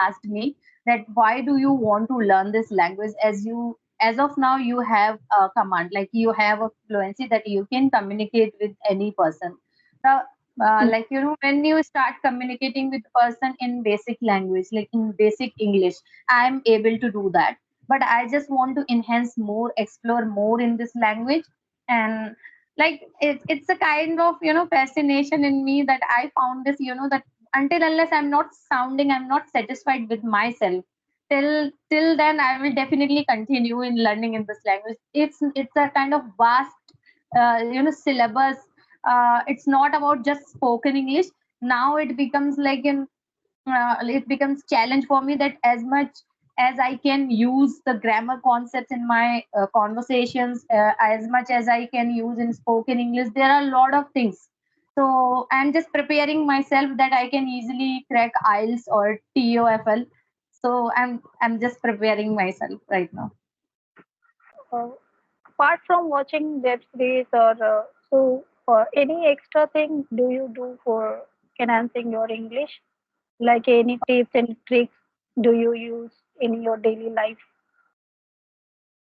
asked me that why do you want to learn this language, as of now you have a command, like you have a fluency that you can communicate with any person. So like when you start communicating with person in basic language, like in basic English, I'm able to do that, but I just want to enhance more, explore more in this language. And like it's a kind of fascination in me that I found this, that until unless I'm not satisfied with myself, till then I will definitely continue in learning in this language. It's a kind of vast syllabus. It's not about just spoken English. Now it becomes like it becomes challenge for me that as much as I can use the grammar concepts in my conversations, as much as I can use in spoken English, there are a lot of things. So I'm just preparing myself that I can easily crack IELTS or TOEFL. So I'm just preparing myself right now. Uh, Apart from watching web series or any extra thing do you do for enhancing your English? Like any tips and tricks do you use in your daily life?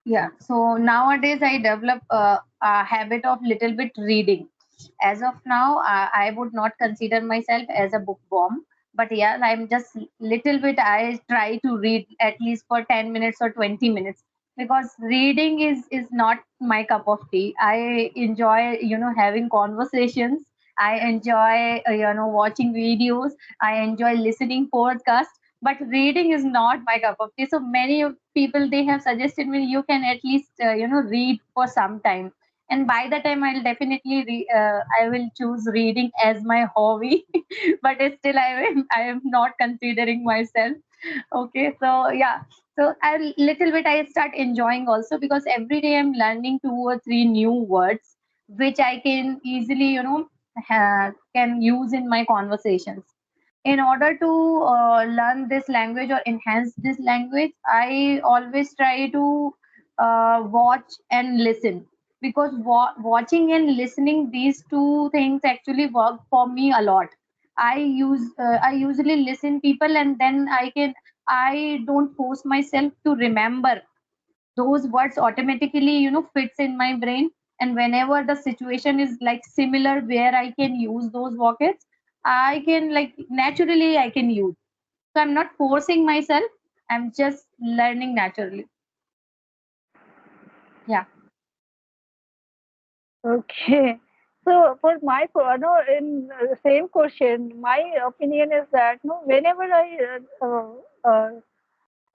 Yeah. So nowadays I develop a habit of little bit reading. As of now, I would not consider myself as a bookworm, but yeah, I'm just little bit. I try to read at least for 10 minutes or 20 minutes, because reading is not my cup of tea. I enjoy having conversations. I enjoy watching videos. I enjoy listening podcasts, but reading is not my cup of tea. So many of people, they have suggested me, you can at least read for some time, and by the time I'll definitely I will choose reading as my hobby. But still I am not considering myself. Okay, so yeah. So a little bit I start enjoying also, because every day I'm learning 2 or 3 new words which I can easily can use in my conversations. In order to learn this language or enhance this language, I always try to watch and listen, because watching and listening, these two things actually work for me a lot. I usually listen people, and then I don't force myself to remember those words. Automatically fits in my brain, and whenever the situation is like similar where I can use those vocabs, I can, like, naturally I can use. So I'm not forcing myself, I'm just learning naturally. Yeah. Okay. So for my no, in same question, my opinion is that no, whenever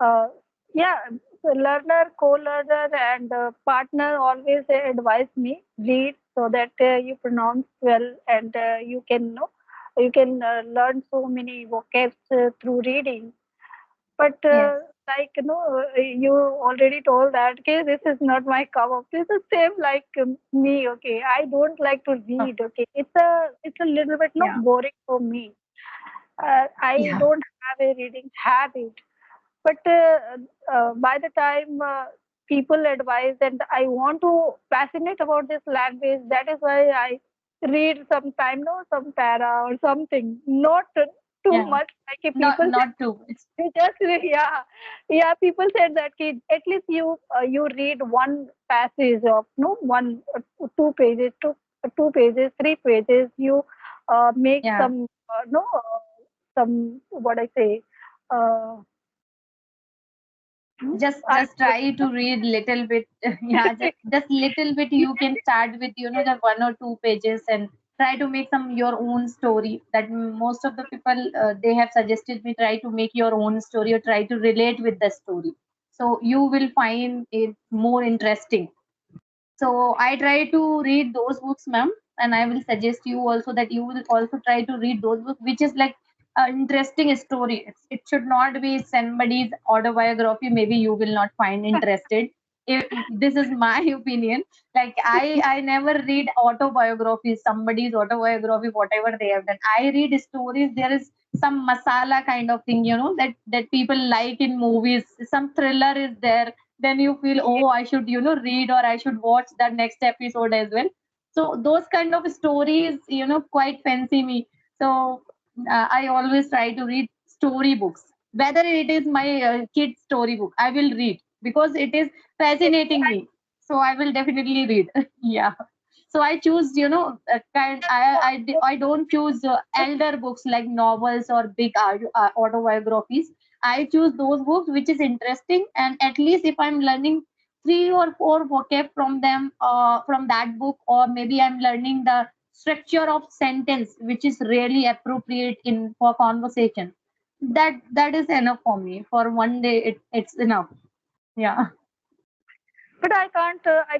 uh, yeah, so learner, co-learner, and partner always advise me read so that you pronounce well and you can know you can learn so many vocabs through reading. But Yes. like you already told that okay, this is not my cup of tea. It's the same like me. Okay, I don't like to Oh, read. Okay, it's a little bit no yeah. boring for me. I Yeah. don't have a reading habit. But by the time people advise and I want to fascinate about this language, that is why I read sometime, no, some para or something. Not too Yeah. much. Like if Not people say, not too. It's you just yeah, yeah. People said that kid, at least you read one passage of no one 2 pages, two pages, 3 pages. You make yeah. some no some what I say. Uh, I Just try to read little bit. Yeah, just little bit. You can start with the 1 or 2 pages, and try to make some your own story. That most of the people, they have suggested me, try to make your own story or try to relate with the story, so you will find it more interesting. So I try to read those books, ma'am, and I will suggest you also that you will also try to read those books, which is like an interesting story. It should not be somebody's autobiography. Maybe you will not find interested. This is my opinion. Like I never read autobiographies, somebody's autobiography, whatever they have done. I read stories. There is some masala kind of thing, that people like in movies. Some thriller is there, then you feel, oh, I should read, or I should watch the next episode as well. So those kind of stories quite fancy me. So I always try to read story books. whether it is my kid's storybook, I will read because it is Yes, fascinating me. So I will definitely read. Yeah. So I choose, I don't choose elder books like novels or big autobiographies. I choose those books which is interesting, and at least if I'm learning three or four vocab from them, from that book, or maybe I'm learning the structure of sentence which is really appropriate in for conversation, that is enough for me. For one day, it's enough. Yeah. but I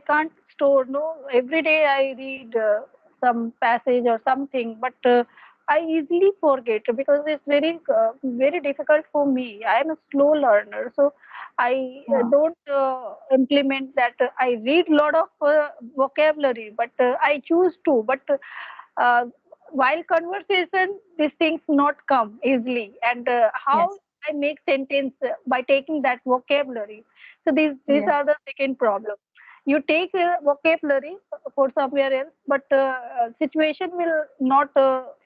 can't store, no, every day I read some passage or something, but I easily forget because it's very difficult for me. I am a slow learner, so I Yeah. don't implement that. I read a lot of vocabulary, but I choose to, but uh, while conversation these things not come easily, and how Yes. I make sentence by taking that vocabulary. So these Yes. are the second problem. You take vocabulary for somewhere else, but situation will not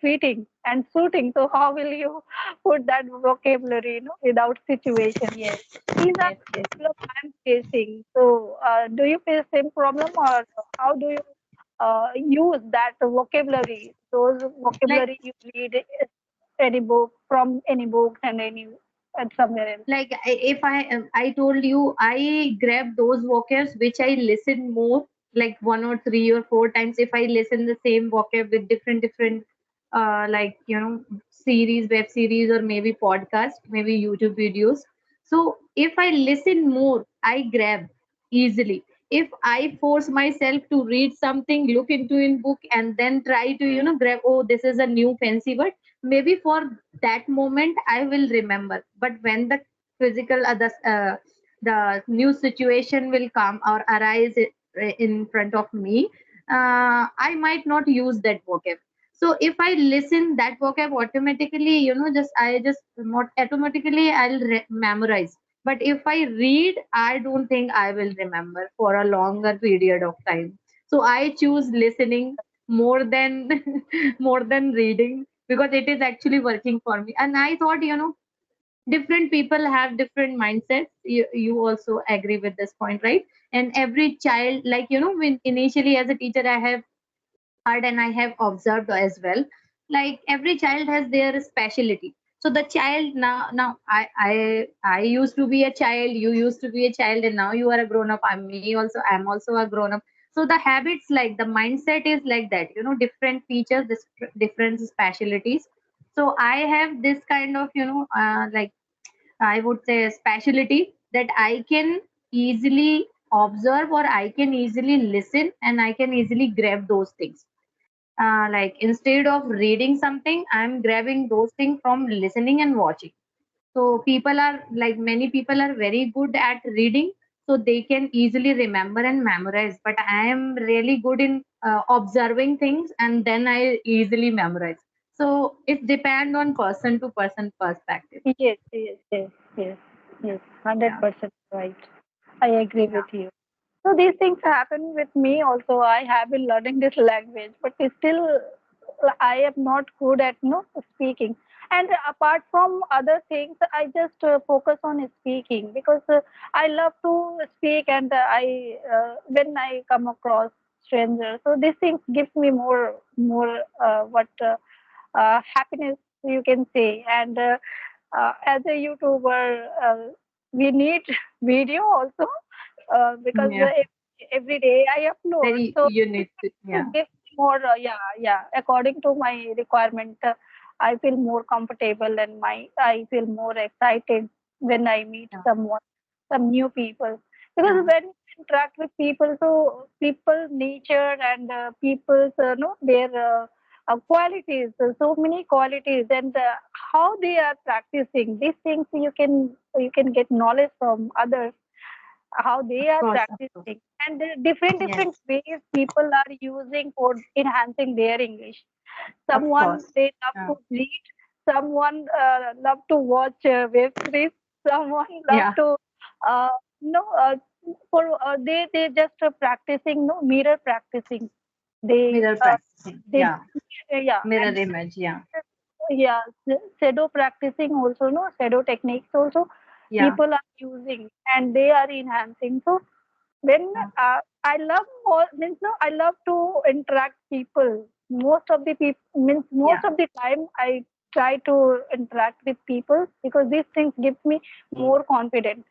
fitting and suiting. So how will you put that vocabulary, without situation? Yes. These are Yes. Yes. the problem I'm facing. So do you face same problem, or how do you use that vocabulary? Those Like vocabulary you read any book from any books and any and somewhere else. if I told you, I grab those vocabs which I listen more, like one or three or four times. If I listen the same vocab with different like series, web series, or maybe podcast, maybe YouTube videos. So if I listen more, I grab easily. If I force myself to read something, look into in book, and then try to grab, oh, this is a new fancy word, maybe for that moment I will remember. But when the physical the new situation will come or arise in front of me, I might not use that vocab. So if I listen that vocab, automatically, just I just not automatically I'll memorize. But if I read, I don't think I will remember for a longer period of time. So I choose listening more than more than reading, because it is actually working for me. And I thought, different people have different mindsets. You also agree with this point, right? And every child, like, when initially as a teacher, I have heard and I have observed as well, like every child has their specialty. So the child, now I used to be a child, you used to be a child, and now you are a grown up. I'm also a grown up. So the habits, like the mindset is like that, different features, different specialties. So I have this kind of, like, I would say a specialty, that I can easily observe, or I can easily listen, and I can easily grab those things. Like, instead of reading something, I'm grabbing those things from listening and watching. So people are like, many people are very good at reading, so they can easily remember and memorize. But I am really good in observing things, and then I easily memorize. So it depends on person to person perspective. Yes, yes, yes, yes, yes, Yeah. 100% right. I agree Yeah. with you. So these things happen with me also. I have been learning this language, but still I am not good at speaking. And apart from other things, I just focus on speaking because I love to speak, and I when I come across strangers, so these things gives me more what happiness, you can say. And as a YouTuber, we need video also because Yeah. every day I upload. Very So unique. Yeah. gives more, yeah. According to my requirement, I feel more comfortable, and I feel more excited when I meet Yeah. someone, some new people. Because Yeah. when you interact with people, so people nature and people's no their qualities, so many qualities, and how they are practicing these things, you can get knowledge from others, how Of they are course. Of course. practicing, and different Yes. ways people are using for enhancing their English. Of Someone course. they love Yeah. to read, someone love to watch web series, someone love Yeah. to uh, no for they just practicing, no, mirror practicing. They Mirror practicing. they Yeah. yeah, Mirror and image. Yeah. yeah, shadow practicing also, no, shadow techniques also Yeah. people are using and they are enhancing. So when I love more means no, I love to interact people. Most of the people means Yeah. most of the time I try to interact with people because these things gives me more confidence.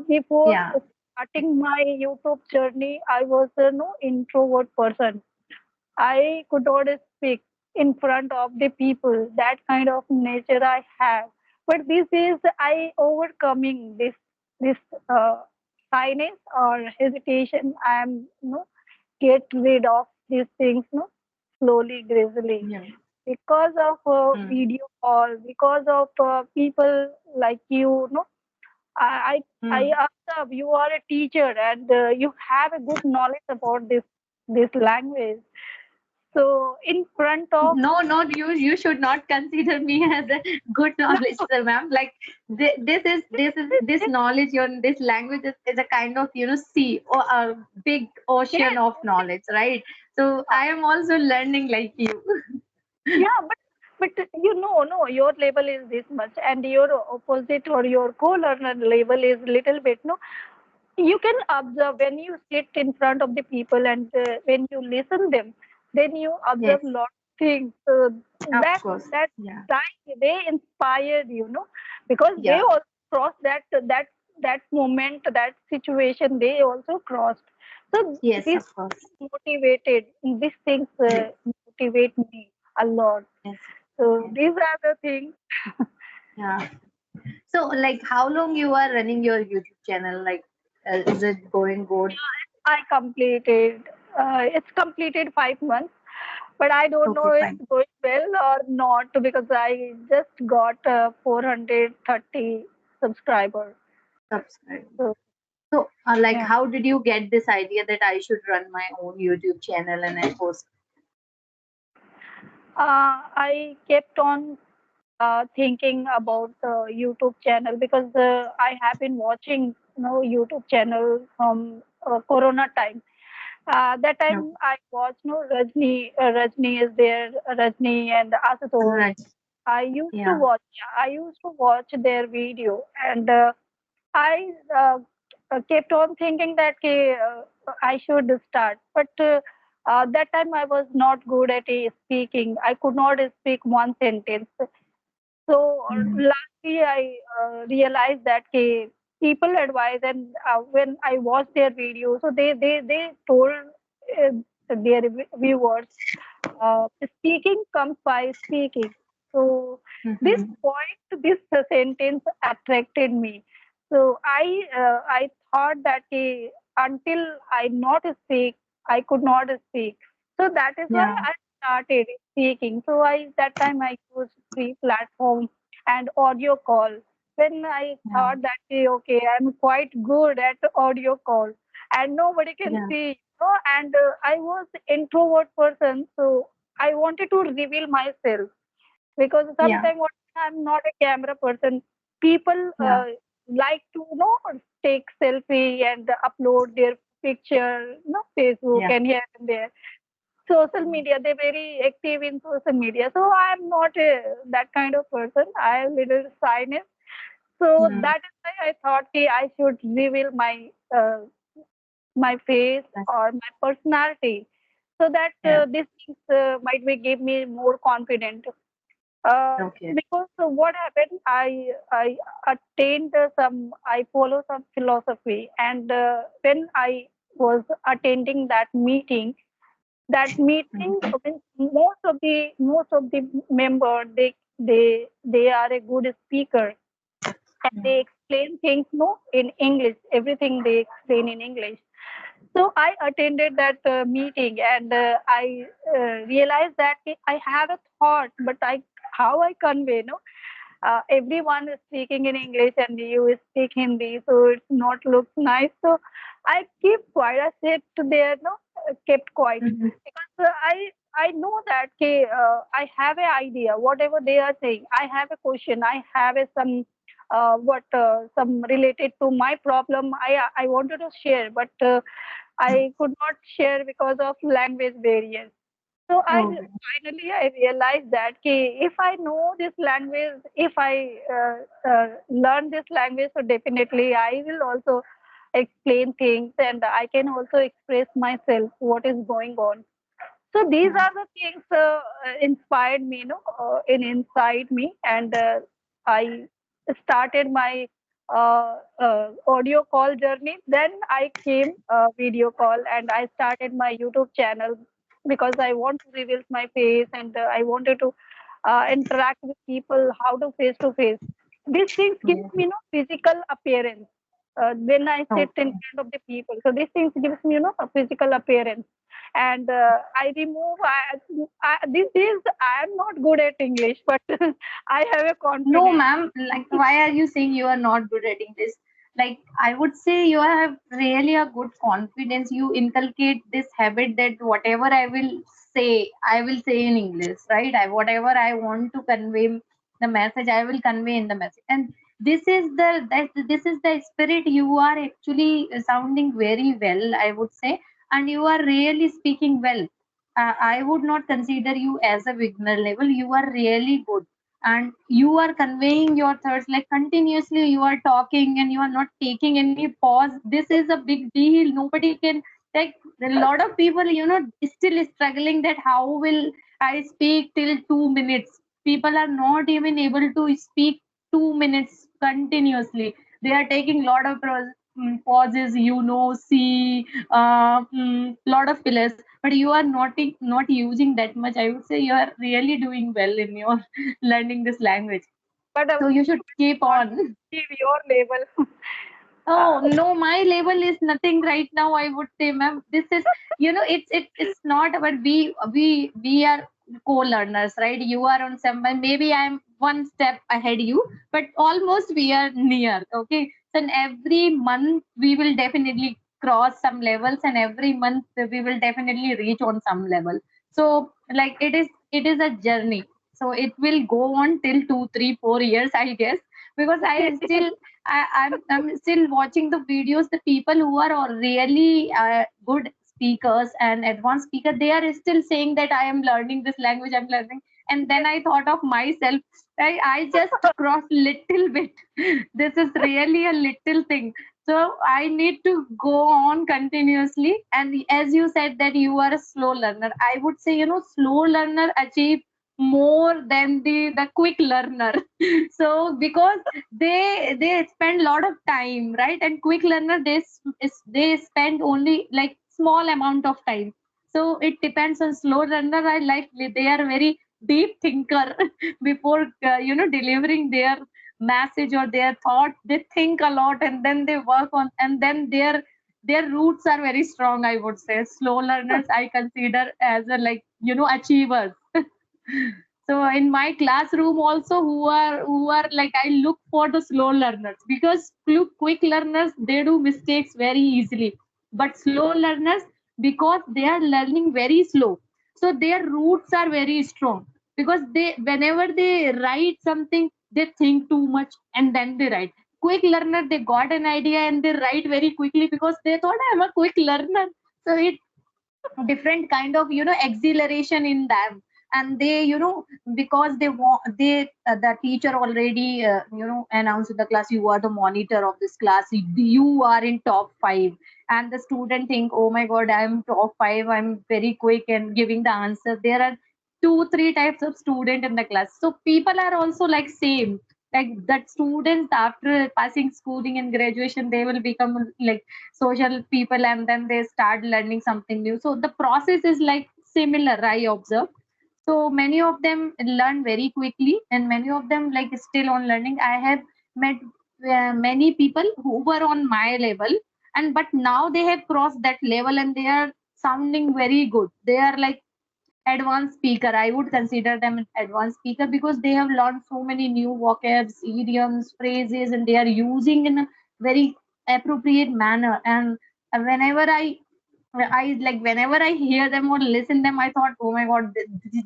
Before Yeah. starting my YouTube journey, I was a no introvert person. I could not speak in front of the people. That kind of nature I have. But these days I overcoming this uh, shyness or hesitation. I am get rid of these things slowly, gradually Yeah. because of Mm. video call, because of people like you. No, I Mm. observe you are a teacher and you have a good knowledge about this language. So in front of No, not you. You should not consider me as a good knowledge, sir, ma'am. Like this knowledge, this language is a kind of sea or a big ocean yes, of knowledge, right? So I am also learning like you. yeah, but no, your level is this much, and your opposite or your co-learner level is little bit. No, you can observe when you sit in front of the people and when you listen them, then you observe Yes, lot of things. of That course. that Yeah, time they inspired because they yeah, also crossed that moment, that situation they also crossed. So yes, this of course. motivated these things motivate me a lot. Yes, So yes, these are the things. yeah. So, like, how long you are running your YouTube channel? Like, is it going good? I completed. It's completed 5 months, but I don't know Okay, it's fine. going well or not because I just got 430 subscribers. Subscribe. So So, like, yeah, how did you get this idea that I should run my own YouTube channel and I post? I kept on thinking about the YouTube channel because I have been watching YouTube channel from Corona time. That No, time I watched Rajni. Rajni is there. Rajni and Asutosh. right. I used to Yeah, watch. I used to watch their video, and I kept on thinking that I should start. But that time I was not good at speaking. I could not speak one sentence. So mm, lastly, I realized that people advise, and when I watched their video, so they told uh, their viewers speaking comes by speaking. So this mm-hmm. point, this sentence attracted me. So I thought that until I not speak, I could not speak. So that is why Yeah, I started speaking. So I that time I used free platform and audio call. When I yeah, thought that okay, I'm quite good at audio call, and nobody can yeah, see. And I was introvert person, so I wanted to reveal myself because yeah, sometimes I'm not a camera person. People yeah, like to take selfie and upload their picture, Facebook yeah, and here and there. Social media, they're very active in social media. So I'm not that kind of person. I have little shyness. So mm, that is why I thought I should reveal my face that's or my personality so that yeah, these things might be give me more confident okay, because what happened I attained I follow some philosophy and when I was attending that meeting mm-hmm. means most of the member they are a good speaker and Yeah, they explain things in English. Everything they explain in English. So I attended that meeting and I realized that I have a thought, but how I convey, everyone is speaking in English and you speak Hindi, so it's not looks nice. So I keep quiet. I said to there, kept quiet mm-hmm. because I know that I have an idea. Whatever they are saying, I have a question. I have some what some related to my problem. I wanted to share, but I could not share because of language barriers. So Okay. finally I realized that if I know this language, if I learn this language, so definitely I will also explain things and I can also express myself what is going on. So these Hmm. are the things inspired me, in inside me, and I started my audio call journey. Then I came video call, and I started my YouTube channel because I want to reveal my face, and I wanted to interact with people, how to face. These things give Yeah. me, physical appearance. When I sit in Okay. front of the people, so these things gives me, a physical appearance, and I remove. These days I am not good at English, but I have a No, confidence. ma'am. Like, why are you saying you are not good at English? Like, I would say you have really a good confidence. You inculcate this habit that whatever I will say in English, right? Whatever I want to convey the message, I will convey in the message. And this is the spirit. You are actually sounding very well, I would say, and you are really speaking well. I would not consider you as a beginner level. You are really good, and you are conveying your thoughts like continuously. You are talking and you are not taking any pause. This is a big deal. Nobody can, like, a lot of people, still struggling that how will I speak till 2 minutes. People are not even able to speak 2 minutes continuously. They are taking lot of pauses, see, lot of fillers, but you are not using that much. I would say you are really doing well in your learning this language. But So you should keep not on. achieve your level. Oh uh, no, my level is nothing right now. I would say, ma'am, this is, it's not about we are co-learners, right? You are on some, maybe I'm one step ahead you, but almost we are near. Okay, so in every month we will definitely cross some levels, and every month we will definitely reach on some level. So like it is a journey. So it will go on till 2, 3, 4 years, I guess, because I'm still watching the videos. The people who are all really good speakers and advanced speaker, they are still saying that I am learning this language. I'm learning, and then I thought of myself. I just crossed little bit. This is really a little thing. So I need to go on continuously. And as you said that you are a slow learner, I would say, slow learner achieve more than the quick learner. So because they spend a lot of time, right? And quick learner, they spend only like small amount of time. So it depends on slow learner. I like they are very deep thinker. Before delivering their message or their thought, they think a lot and then they work on, and then their roots are very strong. I would say slow learners I consider as a, like, achievers. So in my classroom also, who are like, I look for the slow learners, because quick learners, they do mistakes very easily, but slow learners, because they are learning very slow, so their roots are very strong, because they, whenever they write something, they think too much and then they write. Quick learner, they got an idea and they write very quickly because they thought I'm a quick learner. So it different kind of exhilaration in them. And they, because they want, the teacher already announced in the class, you are the monitor of this class, you are in top 5, and the student think, oh my god, I'm top 5, I'm very quick and giving the answer. There are 2 3 types of student in the class, so people are also like same, like that students after passing schooling and graduation, they will become like social people, and then they start learning something new. So the process is like similar, I observe. So many of them learn very quickly, and many of them like still on learning. I have met many people who were on my level, and but now they have crossed that level and they are sounding very good. They are like advanced speaker. I would consider them an advanced speaker because they have learned so many new vocabs, idioms, phrases, and they are using in a very appropriate manner. And whenever whenever I hear them or listen them, I thought, oh my god,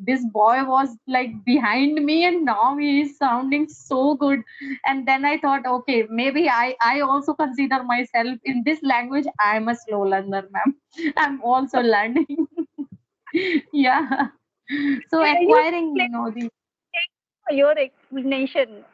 this boy was like behind me, and now he is sounding so good. And then I thought, okay, maybe I also consider myself in this language. I'm a slow learner, ma'am. I'm also learning. Yeah. So You acquiring, explain these. your explanation,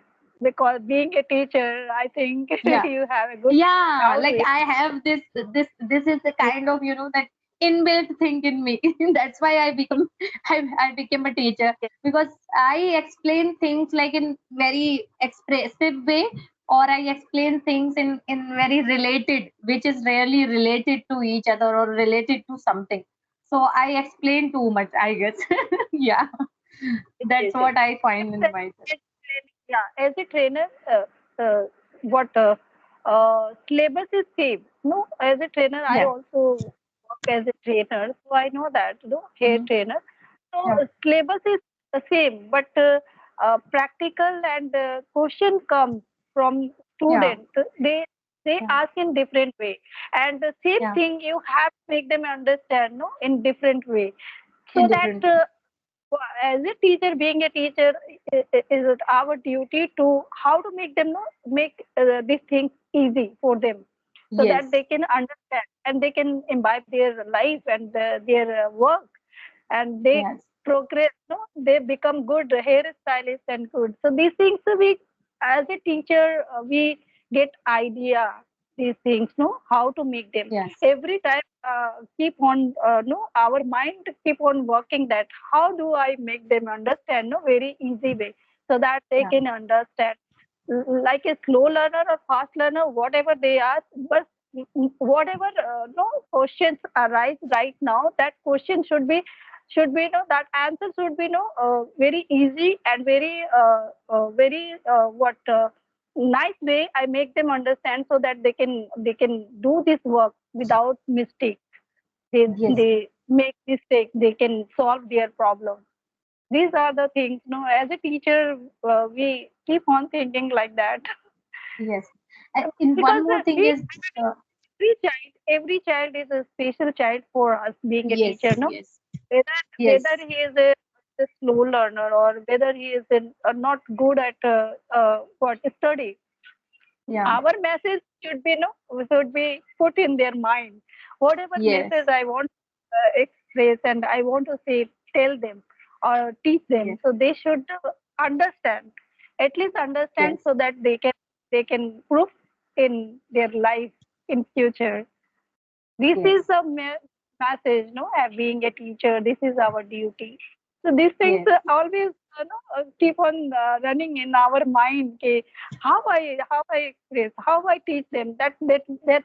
because being a teacher, I think Yeah. you have a good Yeah, out like way. I have this is the kind of, that inbuilt thing in me. That's why I became a teacher, because I explain things like in very expressive way, or I explain things in very related, which is rarely related to each other or related to something. So I explain too much, I guess. Yeah, Yes, that's yes. what I find in myself. Yeah, as a trainer, what syllabus is same. No, as a trainer, I Yeah. also work as a trainer, so I know that. Hair Mhm. trainer. So Yeah. syllabus is the same, but practical and question comes from Yeah. student. They Yeah. ask in different way, and the same Yeah. thing you have to make them understand, no, in different way, so In that different ways. as a teacher, being a teacher, is it our duty to how to make them know, make these things easy for them, so that Yes. they can understand and they can imbibe their life and their work, and they Yes. progress, no, they become good hairstylists and good. So these things, we as a teacher, we get idea these things, no, how to make them Yes. every time, keep on no, our mind keep on working, that how do I make them understand, no, very easy way, so that they Yeah. can understand. Like a slow learner or fast learner, whatever they are, but whatever no questions arise right now, that question should be no, that answer should be no, very easy and very what nice way I make them understand, so that they can do this work without mistake. Yes. They make mistake, they can solve their problem. These are the things, no, as a teacher, we keep on thinking like that. Yes. And in Because one more thing is, uh, every child is a special child for us, being a yes. teacher, no, Yes. whether Yes. he is a slow learner, or whether he is not good at what study. Yeah. Our message should be, no, should be put in their mind, whatever Yes. message I want to express, and I want to say, tell them or teach them, Yes. so they should understand, at least understand, Yes. so that they can prove in their life in future. This is Yes. the message, no, being a teacher, this is our duty. So these things Yes. always keep on running in our mind. Okay, how I express, how I teach them. That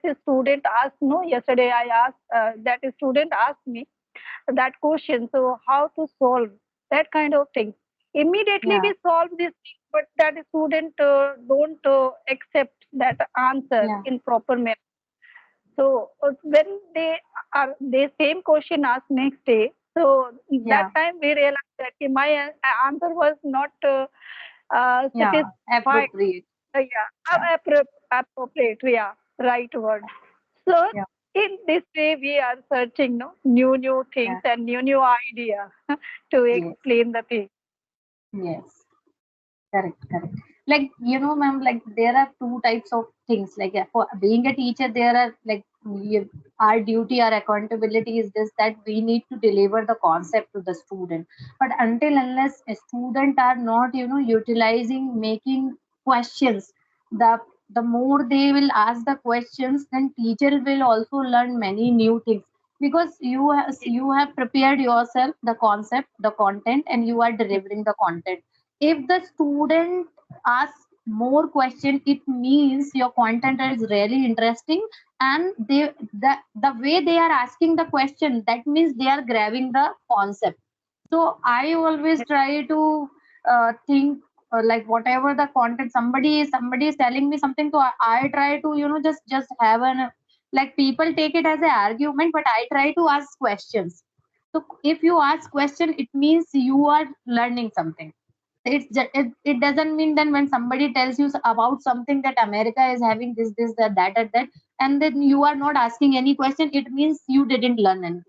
a student asked. No, yesterday I asked, that a student asked me that question. So how to solve that kind of thing? Immediately Yeah. we solve this thing, but that student don't accept that answer Yeah. in proper manner. So when they same question asked next day, so that Yeah. time we realized that my answer was not Yeah. satisfied. Appropriate. Yeah, Yeah. appropriate. Yeah, right word. So Yeah. in this way, we are searching, no, new things Yeah. and new idea to Yes. explain the thing. Yes. Correct, correct. Like, ma'am, like there are two types of things. Like, for being a teacher, there are like our duty, our accountability is this, that we need to deliver the concept to the student. But until unless a student are not, utilizing, making questions, the the more they will ask the questions, then teacher will also learn many new things, because you have prepared yourself the concept, the content, and you are delivering the content. If the student asks more question, it means your content is really interesting, and the way they are asking the question, that means they are grabbing the concept. So I always try to think, like whatever the content, somebody is telling me something, so I try to, just have an, like, people take it as an argument, but I try to ask questions. So if you ask question, it means you are learning something. It doesn't mean then when somebody tells you about something, that America is having this that, and then you are not asking any question, it means you didn't learn anything.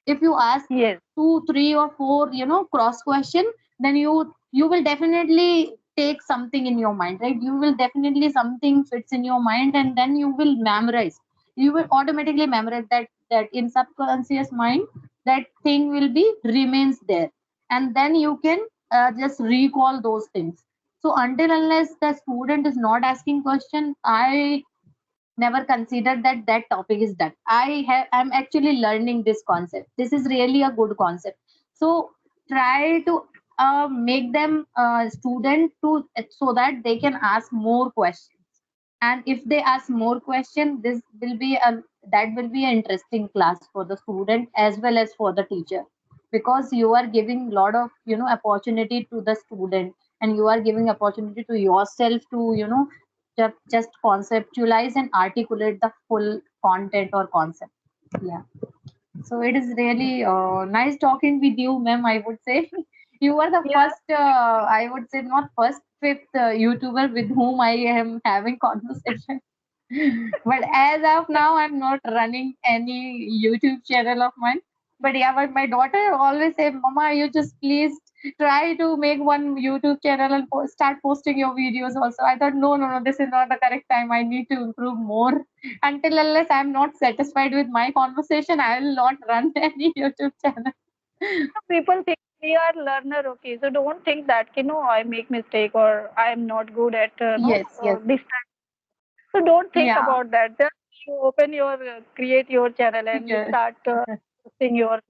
If you ask Yes, two, three, or four, cross question, then you will definitely take something in your mind, right? You will definitely, something fits in your mind, and then you will memorize. you will automatically memorize that in subconscious mind, that thing will be remains there, and then you can just recall those things. So until unless the student is not asking question, I never considered that that topic is done. I'm actually learning this concept. This is really a good concept. So try to make them student to, so that they can ask more questions. And if they ask more questions, this will be a, that will be an interesting class for the student as well as for the teacher, because you are giving lot of opportunity to the student, and you are giving opportunity to yourself to just conceptualize and articulate the full content or concept. Yeah. So it is really nice talking with you, ma'am. I would say you are the Yeah. first, I would say not first, fifth YouTuber with whom I am having conversation. But as of now, I'm not running any YouTube channel of mine. But yeah, but my daughter always say, "Mama, you just please try to make one YouTube channel and start posting your videos also." I thought, no, no, no, this is not the correct time. I need to improve more. Until unless I'm not satisfied with my conversation, I will not run any YouTube channel. People think we are learner, okay, so don't think that I make mistake or I am not good at Yes, yes, this time. So don't think yeah, about that. Just you open your create your channel and you yes, start posting your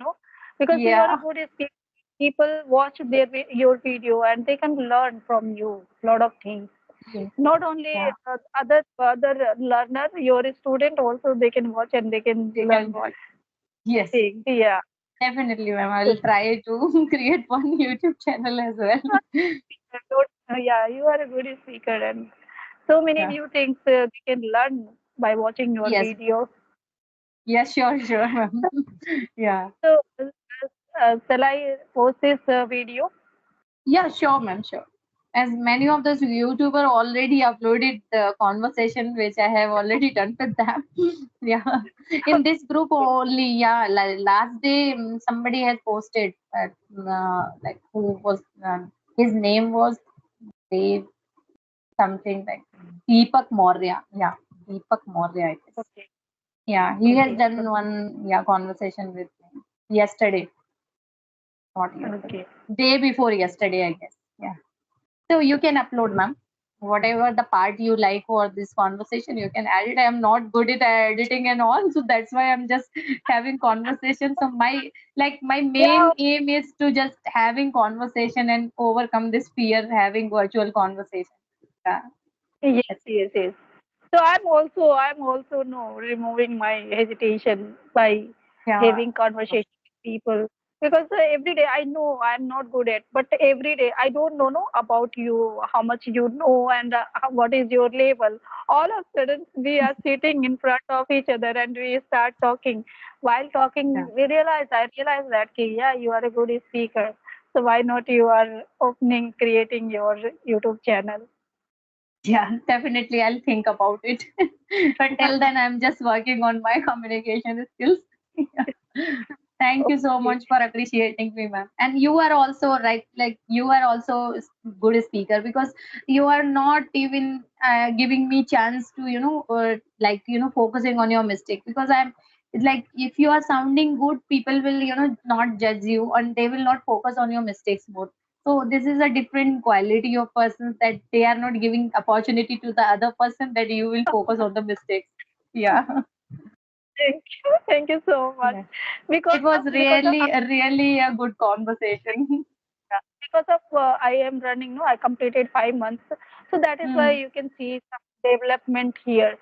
because you are a yeah, good speaker. People watch your video and they can learn from you lot of things. yes, Not only yeah. other learner, your student also they can watch and they can They can learn watch. Yes. things. Yeah. Definitely, ma'am. I'll So, try to create one YouTube channel as well. yeah, you are a good speaker and so many Yeah. new things they can learn by watching your Yes. videos. Yes, sure, sure, ma'am. Yeah. So, shall I post this video? Yeah, sure, ma'am, sure. As many of those YouTuber already uploaded the conversation which I have already done with them. Yeah. In this group only, yeah. Last day, somebody has posted that, like who was, his name was Dave something like Deepak Maurya. Yeah. Deepak Maurya, I guess. Okay, Yeah, he has okay, done one, yeah, conversation with me yesterday, not yesterday, okay. day before yesterday, I guess. Yeah. So you can upload, ma'am. Whatever the part you like for this conversation, you can add it. I am not good at editing and all, so that's why I'm just having conversation. So my Yeah, main aim is to just having conversation and overcome this fear having virtual conversation. Yeah, yes, that's it. yes, yes. So I'm also no removing my hesitation by Yeah, having conversation with people because every day I know I'm not good at, but every day I don't know no about you, how much you know, and what is your level. All of a sudden we are sitting in front of each other and we start talking. While talking, yeah. I realize that yeah, you are a good speaker. So why not you are opening, creating your YouTube channel? Yeah, definitely. I'll think about it. But till then, I'm just working on my communication skills. Yeah. Thank you so Okay. much for appreciating me, ma'am. And you are also right, like you are also good speaker, because you are not even giving me chance to, focusing on your mistake. Because I'm it's like if you are sounding good, people will, not judge you and they will not focus on your mistakes more. So this is a different quality of persons, that they are not giving opportunity to the other person, that you will focus on the mistakes. Yeah. Thank you so much. Yeah. Because It was of because of really a good conversation. because of I am running. No, I completed 5 months, so that is why Hmm, you can see some development here.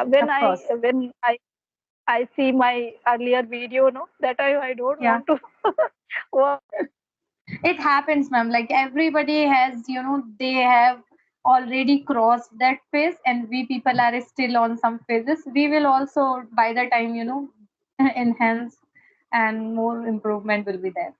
When of I course. when I see my earlier video, no, that I don't Yeah. want to. Wow. It happens, ma'am. Like everybody has, they have already crossed that phase, and we people are still on some phases. We will also, by the time, enhance, and more improvement will be there.